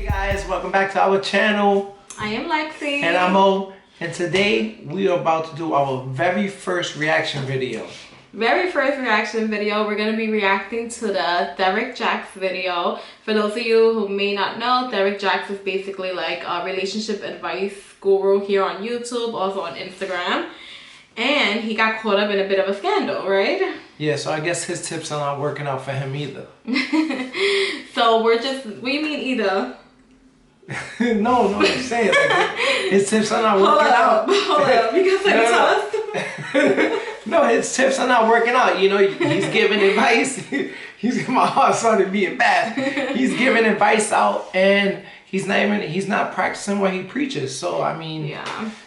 Hey guys, welcome back to our channel. I am Lexi. And I'm O. And today we are about to do our very first reaction video. We're going to be reacting to the Derrick Jaxn video. For those of you who may not know, Derrick Jaxn is basically like a relationship advice guru here on YouTube, also on Instagram. And he got caught up in a bit of a scandal, right? Yeah, so I guess his tips are not working out for him either. So what do you mean either? no, I'm saying like, his tips are not working out. Hold up, you got something to us? No, his tips are not working out. You know, he's giving advice. My heart started beating bad. He's giving advice out and he's not practicing what he preaches. So I mean,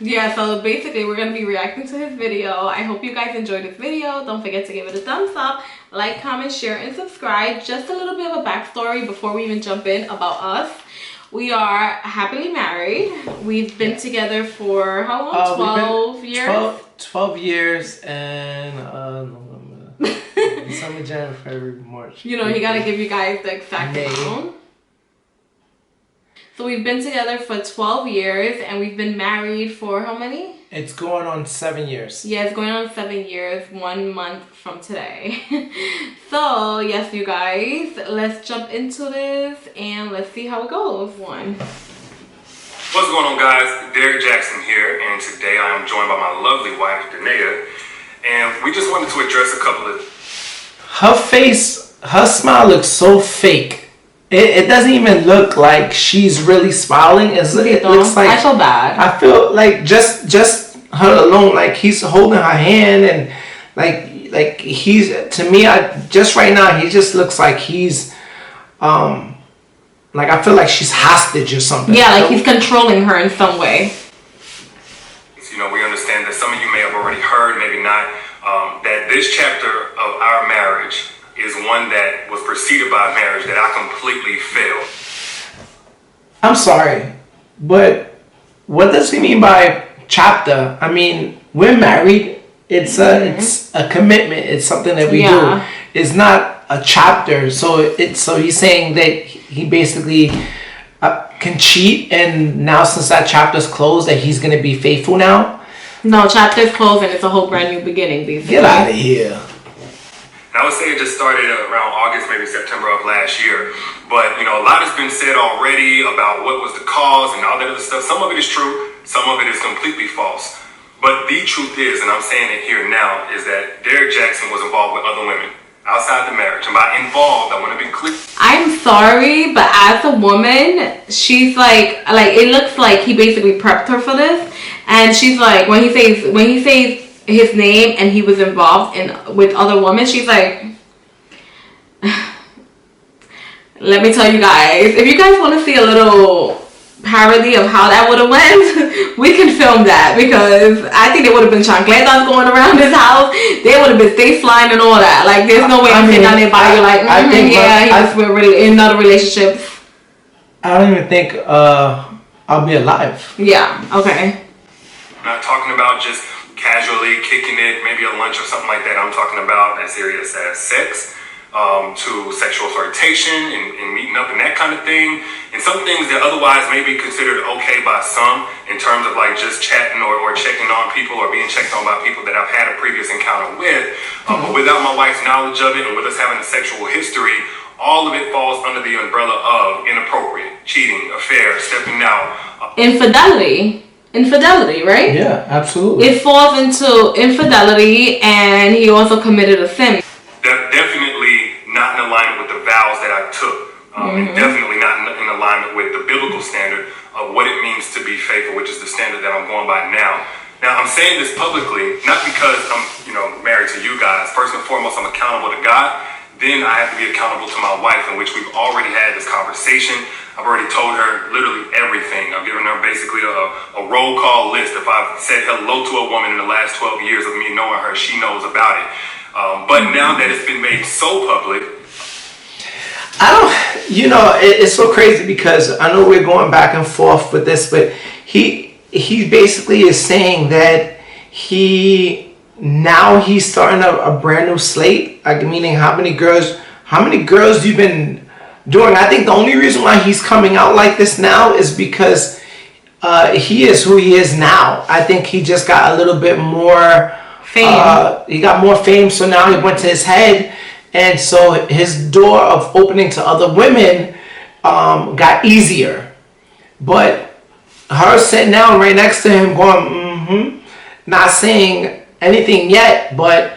yeah, so basically we're going to be reacting to his video. I hope you guys enjoyed this video. Don't forget to give it a thumbs up, like, comment, share, and subscribe. Just a little bit of a backstory before we even jump in about us. We are happily married. We've been together for how long? 12 years? 12 years and December, January, February, March. You know, you got to give you guys the exact amount. So we've been together for 12 years and we've been married for how many? It's going on 7 years. Yeah, it's going on 7 years, 1 month from today. So, yes, you guys, let's jump into this and let's see how it goes. What's going on, guys? Derrick Jaxn here, and today I am joined by my lovely wife, Danae, and we just wanted to address a couple of... Her smile looks so fake. It doesn't even look like she's really smiling. It looks like... I feel bad. I feel like just her alone, like he's holding her hand and like he's, to me, just right now, he just looks like he's, like I feel like she's hostage or something. Yeah, like he's controlling her in some way. You know, we understand that some of you may have already heard, maybe not, that this chapter of our marriage is one that was preceded by a marriage that I completely failed. I'm sorry, but what does he mean by chapter? I mean, we're married. It's a commitment. It's something that we do. It's not a chapter. So he's saying that he basically can cheat, and now since that chapter's closed, that he's gonna be faithful now. No, chapter's closed and it's a whole brand new beginning. Basically. Get out of here. I would say it just started around August, maybe September of last year. But, you know, a lot has been said already about what was the cause and all that other stuff. Some of it is true. Some of it is completely false. But the truth is, and I'm saying it here now, is that Derrick Jaxn was involved with other women outside the marriage. And by involved, I want to be clear. I'm sorry, but as a woman, she's like it looks like he basically prepped her for this. And she's like, when he says his name and he was involved with other women, she's like, let me tell you guys, if you guys want to see a little parody of how that would have went, we can film that, because I think there would have been chancletas going around his house. There would have been stage flying and all that. Like, there's no way I'm sitting down there by you like, we're really in another relationship. I don't even think I'll be alive. Yeah, okay. I'm not talking about just casually kicking it, maybe a lunch or something like that. I'm talking about as serious as sex, to sexual flirtation and meeting up and that kind of thing. And some things that otherwise may be considered okay by some in terms of like just chatting or checking on people or being checked on by people that I've had a previous encounter with. But without my wife's knowledge of it and with us having a sexual history, all of it falls under the umbrella of inappropriate, cheating, affair, stepping out. Infidelity, right? Yeah, absolutely. It falls into infidelity, and he also committed a sin. Definitely not in alignment with the vows that I took, and definitely not in alignment with the biblical standard of what it means to be faithful, which is the standard that I'm going by now. Now, I'm saying this publicly, not because I'm, married to you guys. First and foremost, I'm accountable to God. Then I have to be accountable to my wife, in which we've already had this conversation. I've already told her literally everything. I've given her basically a roll call list. If I've said hello to a woman in the last 12 years of me knowing her, she knows about it. But now that it's been made so public, it's so crazy, because I know we're going back and forth with this, but he basically is saying that he's starting a brand new slate. Like, meaning how many girls you've been I think the only reason why he's coming out like this now is because he is who he is now. I think he just got a little bit more fame. He got more fame, so now he went to his head, and so his door of opening to other women got easier. But her sitting down right next to him going, not saying anything yet, but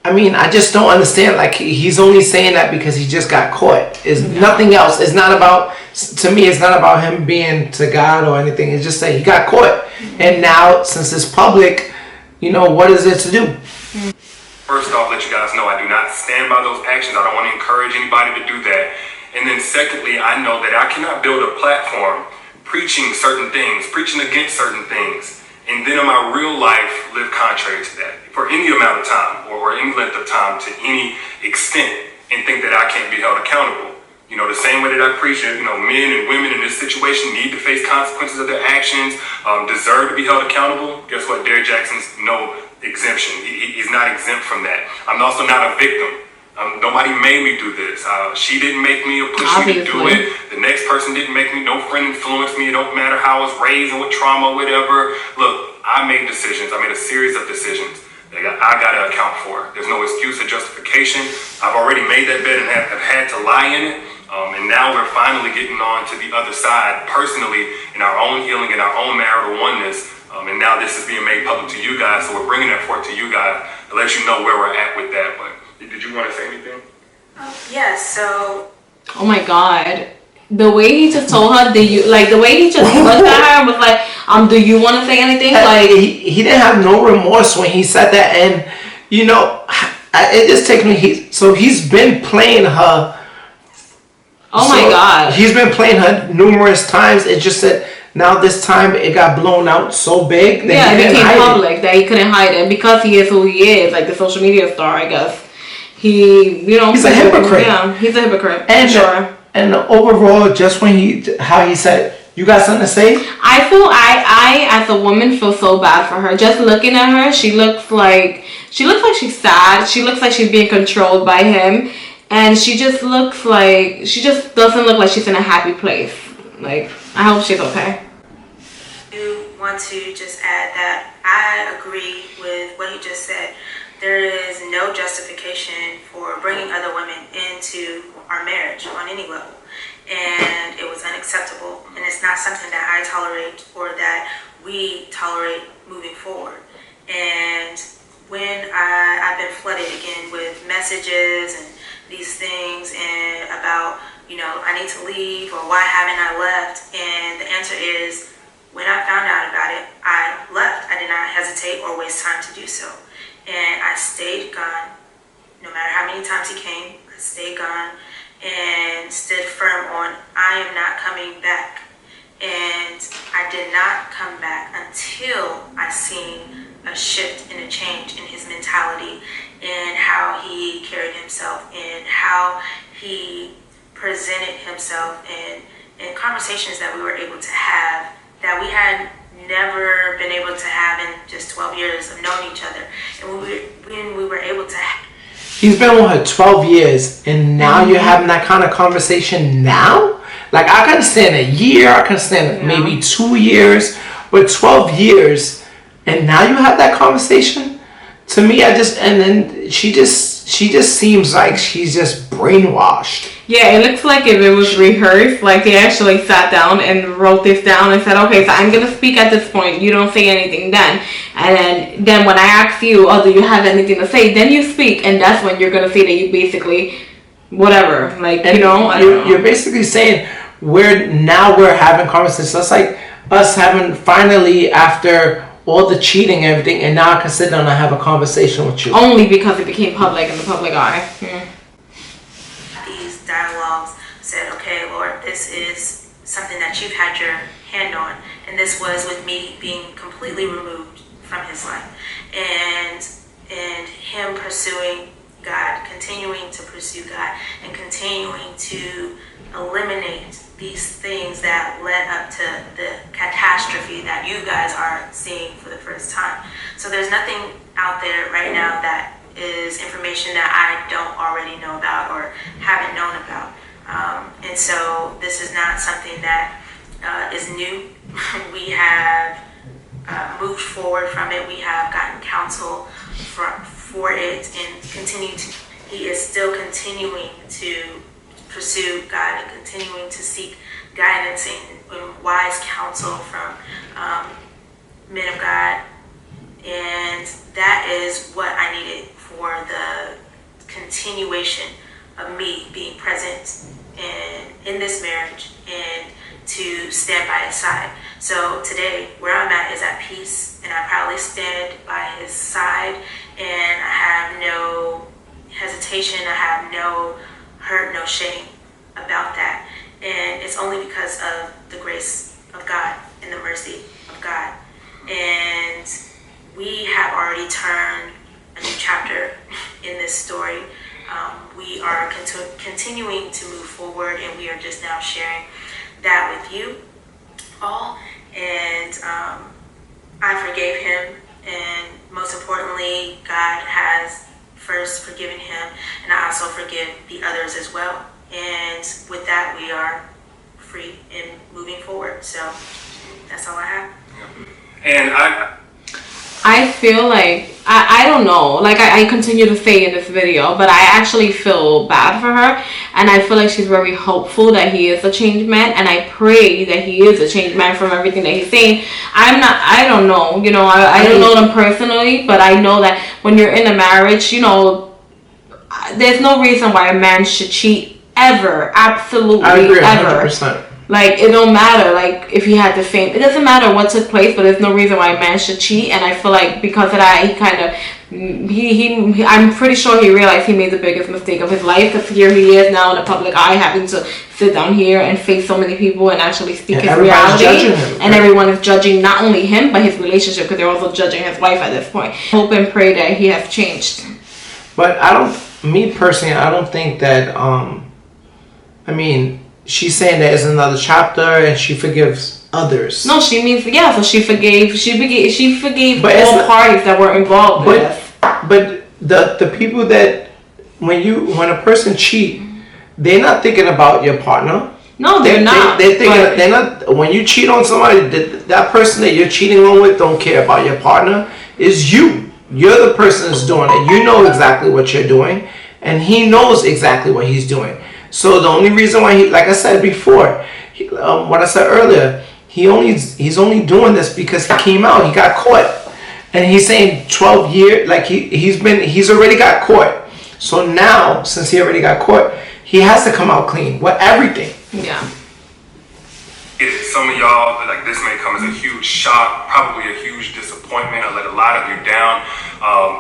I mean, I just don't understand. Like, he's only saying that because he just got caught. It's nothing else. It's not about, to me, it's not about him being to God or anything. It's just that he got caught. And now, since it's public, you know, what is it to do? First off, let you guys know I do not stand by those actions. I don't want to encourage anybody to do that. And then secondly, I know that I cannot build a platform preaching certain things, preaching against certain things, and then in my real life live contrary to that for any amount of time or any length of time to any extent, and think that I can't be held accountable. You know, the same way that I preach, you know, men and women in this situation need to face consequences of their actions, deserve to be held accountable. Guess what? Derrick Jaxn's no exemption. He's not exempt from that. I'm also not a victim. Nobody made me do this. She didn't make me or push me to do it. The next person didn't make me. No friend influenced me. It don't matter how I was raised and what trauma or whatever. Look, I made decisions. I made a series of decisions that I got to account for. There's no excuse or justification. I've already made that bet and have had to lie in it. And now we're finally getting on to the other side personally in our own healing and our own marital oneness. And now this is being made public to you guys. So we're bringing that forth to you guys to let you know where we're at with that. But did you want to say anything? Yes, so... Oh my God. The way he just told her, the way he just looked at her and was like, do you want to say anything? Like, he didn't have no remorse when he said that. And, you know, it just takes me, he's been playing her. Oh my God. He's been playing her numerous times. It just said, now this time it got blown out so big that it became public that he couldn't hide it. And because he is who he is, like the social media star, I guess. He's a hypocrite. Yeah, he's a hypocrite. And sure. And overall, just how he said, you got something to say? I as a woman feel so bad for her. Just looking at her, she looks like she's sad. She looks like she's being controlled by him, and she just doesn't look like she's in a happy place. Like, I hope she's okay. I do want to just add that I agree with what he just said. There is no justification for bringing other women into our marriage on any level. And it was unacceptable. And it's not something that I tolerate or that we tolerate moving forward. And when I've been flooded again with messages and these things and about, you know, I need to leave or why haven't I left? And the answer is, when I found out about it, I left. I did not hesitate or waste time to do so. And I stayed gone. No matter how many times he came, I stayed gone and stood firm on, I am not coming back. And I did not come back until I seen a shift and a change in his mentality and how he carried himself and how he presented himself in conversations that we were able to have that we had never been able to have in just 12 years of knowing each other. And when we were able to He's been with her 12 years, and now you're having that kind of conversation now? Like, I can stand a year, I can stand maybe 2 years, but 12 years, and now you have that conversation? To me, and then she just seems like she's just brainwashed. Yeah, it looks like if it was rehearsed, like they actually sat down and wrote this down and said, okay, so I'm going to speak at this point. You don't say anything then. And then when I ask you, do you have anything to say? Then you speak, and that's when you're going to say that you basically, whatever. Like, and you're basically saying, we're having conversations. That's like us having finally, after all the cheating and everything, and now I can sit down and have a conversation with you. Only because it became public in the public eye. These dialogues said, okay, Lord, this is something that you've had your hand on. And this was with me being completely removed from his life. And him pursuing God, continuing to pursue God, and continuing to eliminate these things that led up to the catastrophe that you guys are seeing for the first time. So there's nothing out there right now that is information that I don't already know about or haven't known about. so this is not something that is new. We have moved forward from it. We have gotten counsel for it, and he is still continuing to pursue God and continuing to seek guidance and wise counsel from men of God. And that is what I needed for the continuation of me being present in this marriage and to stand by his side. So today, where I'm at is at peace, and I proudly stand by his side, and I have no hesitation, I have no hurt, no shame about that. And it's only because of the grace of God and the mercy of God. And we have already turned a new chapter in this story. We are continuing to move forward, and we are just now sharing that with you all. And I forgave him, and most importantly, God has first forgiven him, and I also forgive the others as well. And with that, we are free and moving forward. So that's all I have. And I feel like, I don't know, like I continue to say in this video, but I actually feel bad for her, and I feel like she's very hopeful that he is a changed man, and I pray that he is a changed man from everything that he's saying. I don't know, you know, I don't know them personally, but I know that when you're in a marriage, you know, there's no reason why a man should cheat ever, absolutely, I agree, ever. 100%. Like, it don't matter, like, if he had the same, it doesn't matter what took place, but there's no reason why a man should cheat. And I feel like because of that, he kind of, I'm pretty sure he realized he made the biggest mistake of his life, because here he is now in the public eye, having to sit down here and face so many people and actually speak his reality. And everyone is judging not only him, but his relationship, because they're also judging his wife at this point. Hope and pray that he has changed. But me personally, I don't think that, I mean, she's saying there is another chapter and she forgives others. No, she means, yeah, so she forgave but all parties that were involved in this. But the people that, when a person cheat, they're not thinking about your partner. No, they're not. They're not. When you cheat on somebody, that person that you're cheating on with don't care about your partner. It's you. You're the person that's doing it. You know exactly what you're doing, and he knows exactly what he's doing. So the only reason why he, like I said before, what I said earlier, he's only doing this because he came out, he got caught, and he's saying 12 years, like he's already got caught. So now, since he already got caught, he has to come out clean with everything. Yeah. Some of y'all, like, this may come as a huge shock, probably a huge disappointment. I let a lot of you down.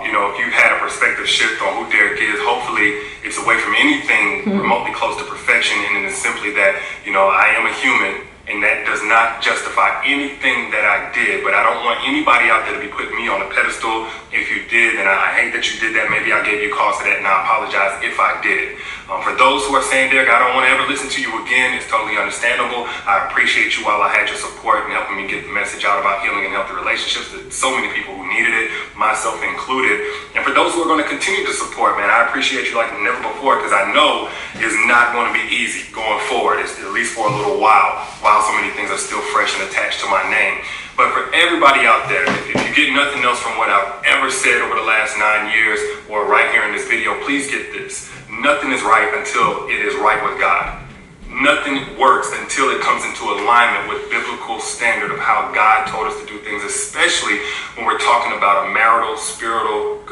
You know, if you've had a perspective shift on who Derrick is, hopefully it's away from anything remotely close to perfection, and it is simply that, you know, I am a human, and that does not justify anything that I did. But I don't want anybody out there to be putting me on a pedestal. If you did, then I hate that you did that. Maybe I gave you cause for that, and I apologize if I did. For those who are saying, Derrick, I don't want to ever listen to you again, it's totally understandable. I appreciate you while I had your support and helping me get the message out about healing and healthy relationships. There's so many people who needed it, myself included. And for those who are going to continue to support, man, I appreciate you like never before, because I know it's not going to be easy going forward, it's at least for a little while so many things are still fresh and attached to my name. But for everybody out there, if you get nothing else from what I've ever said over the last 9 years or right here in this video, please get this. Nothing is right until it is right with God. Nothing works until it comes into alignment with biblical standard of how God told us to do things, especially when we're talking about a marital, spiritual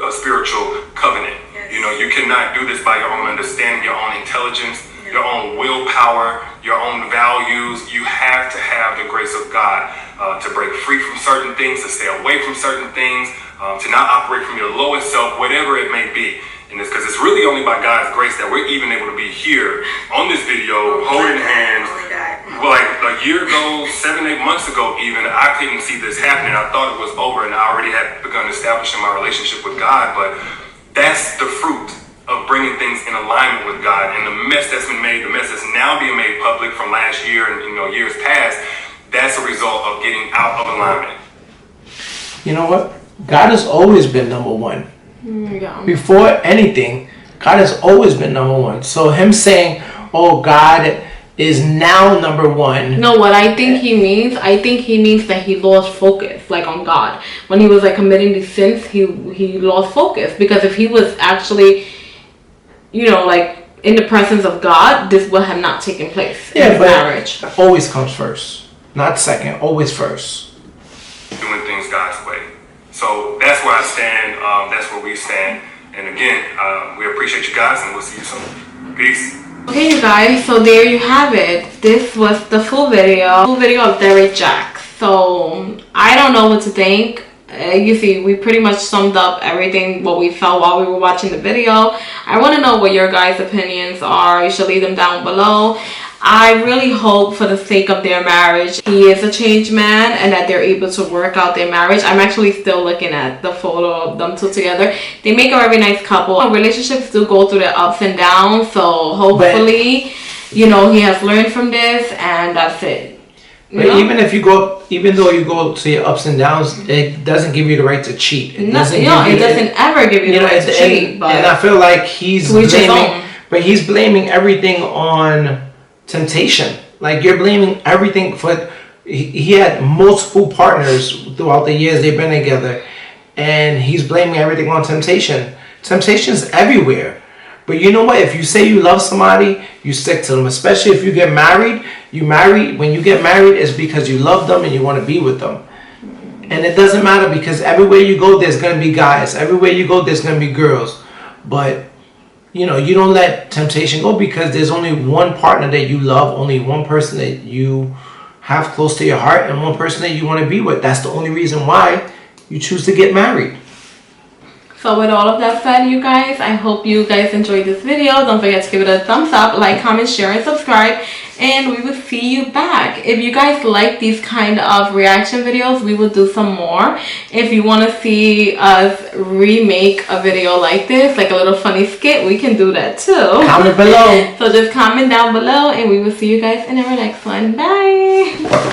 covenant. Yes. You know, you cannot do this by your own understanding, your own intelligence, your own willpower, your own values. You have to have the grace of God to break free from certain things, to stay away from certain things, to not operate from your lowest self, whatever it may be. And it's because it's really only by God's grace that we're even able to be here on this video, holding hands. Well, like a year ago, 7-8 months ago even, I couldn't see this happening. I thought it was over, and I already had begun establishing my relationship with God. But that's the fruit of bringing things in alignment with God. And the mess that's been made, the mess that's now being made public from last year and years past, that's a result of getting out of alignment. You know what? God has always been number one. Yeah. Before anything, God has always been number one. So him saying, oh, God, is now number one. No, what I think he means, that he lost focus, like on God. When he was like committing these sins, he lost focus. Because if he was actually, you know, like in the presence of God, this would have not taken place in his marriage. Always comes first, not second. Always first. Doing things God's way. So that's where I stand. That's where we stand. And again, we appreciate you guys, and we'll see you soon. Peace. Okay, you guys, so there you have it. This was the full video of Derrick Jaxn. So I don't know what to think. You see, we pretty much summed up everything what we felt while we were watching the video. I want to know what your guys' opinions are. You should leave them down below. I really hope, for the sake of their marriage, he is a changed man and that they're able to work out their marriage. I'm actually still looking at the photo of them two together. They make a very nice couple. Relationships do go through their ups and downs, so hopefully, you know, he has learned from this, and that's it. But even though you go to your ups and downs, it doesn't give you the right to cheat. It doesn't ever give you the right to cheat. But and I feel like he's blaming everything on temptation. Like, you're blaming everything for. He had multiple partners throughout the years they've been together, and he's blaming everything on temptation. Temptation's everywhere. But you know what? If you say you love somebody, you stick to them. Especially if you get married. When you get married, it's because you love them and you want to be with them. And it doesn't matter, because everywhere you go, there's going to be guys. Everywhere you go, there's going to be girls. But, you know, you don't let temptation go, because there's only one partner that you love, only one person that you have close to your heart, and one person that you want to be with. That's the only reason why you choose to get married. So with all of that said, you guys, I hope you guys enjoyed this video. Don't forget to give it a thumbs up, like, comment, share, and subscribe. And we will see you back. If you guys like these kind of reaction videos, we will do some more. If you want to see us remake a video like this, like a little funny skit, we can do that too. Comment below. So just comment down below, and we will see you guys in our next one. Bye.